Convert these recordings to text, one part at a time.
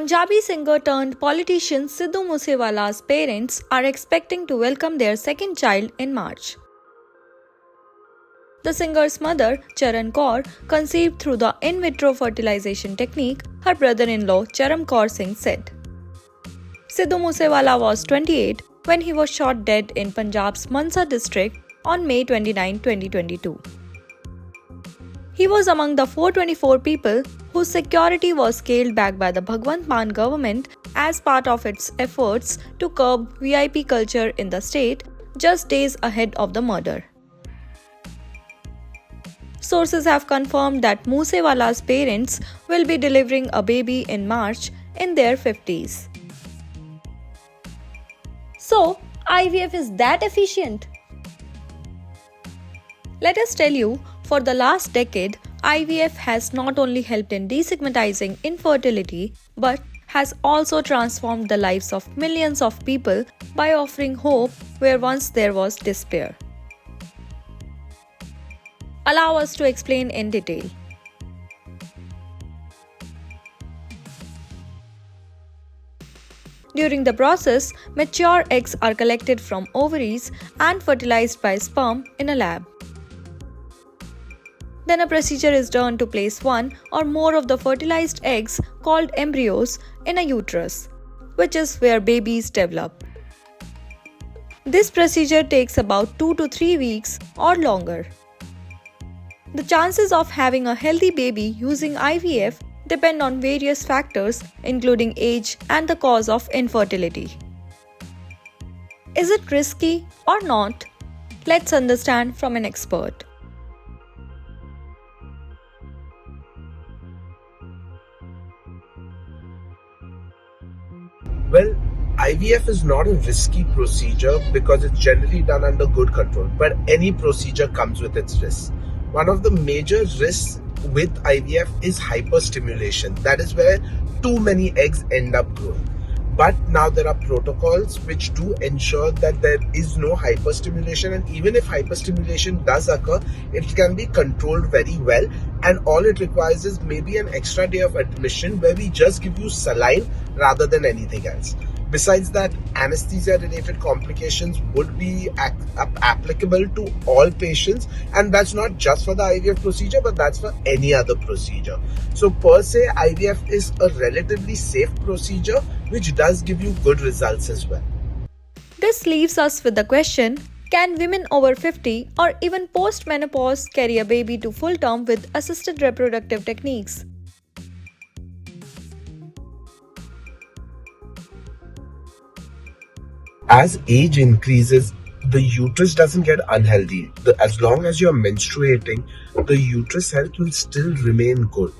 Punjabi singer turned politician Sidhu Moosewala's parents are expecting to welcome their second child in March. The singer's mother, Charan Kaur, conceived through the in-vitro fertilization technique, her brother-in-law Charan Kaur said. Sidhu Moosewala was 28 when he was shot dead in Punjab's Mansar district on May 29, 2022. He was among the 424 people whose security was scaled back by the Bhagwant Mann government as part of its efforts to curb VIP culture in the state just days ahead of the murder. Sources have confirmed that Moosewala's parents will be delivering a baby in March in their 50s. So, IVF is that efficient? Let us tell you, for the last decade, IVF has not only helped in destigmatizing infertility but has also transformed the lives of millions of people by offering hope where once there was despair. Allow us to explain in detail. During the process, mature eggs are collected from ovaries and fertilized by sperm in a lab. Then a procedure is done to place one or more of the fertilized eggs called embryos in a uterus, which is where babies develop. This procedure takes about 2 to 3 weeks or longer. The chances of having a healthy baby using IVF depend on various factors including age and the cause of infertility. Is it risky or not? Let's understand from an expert. Well, IVF is not a risky procedure because it's generally done under good control, but any procedure comes with its risks. One of the major risks with IVF is hyperstimulation. That is where too many eggs end up growing. But now there are protocols which do ensure that there is no hyperstimulation, and even if hyperstimulation does occur, it can be controlled very well, and all it requires is maybe an extra day of admission where we just give you saline rather than anything else. Besides that, anesthesia-related complications would be applicable to all patients, and that's not just for the IVF procedure, but that's for any other procedure. So per se, IVF is a relatively safe procedure which does give you good results as well. This leaves us with the question, can women over 50 or even post-menopause carry a baby to full term with assisted reproductive techniques? As age increases, the uterus doesn't get unhealthy. As long as you're menstruating, the uterus health will still remain good.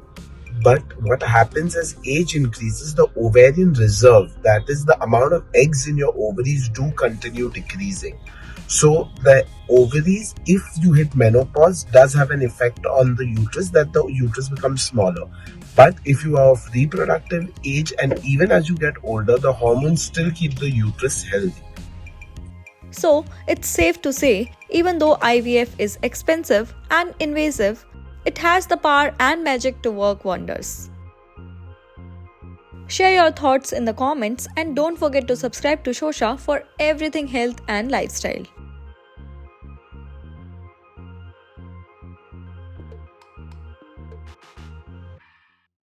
But what happens as age increases, the ovarian reserve, that is the amount of eggs in your ovaries, do continue decreasing. So the ovaries, if you hit menopause, does have an effect on the uterus, that the uterus becomes smaller. But if you are of reproductive age and even as you get older, the hormones still keep the uterus healthy. So, it's safe to say, even though IVF is expensive and invasive, it has the power and magic to work wonders. Share your thoughts in the comments and don't forget to subscribe to Shosha for everything health and lifestyle.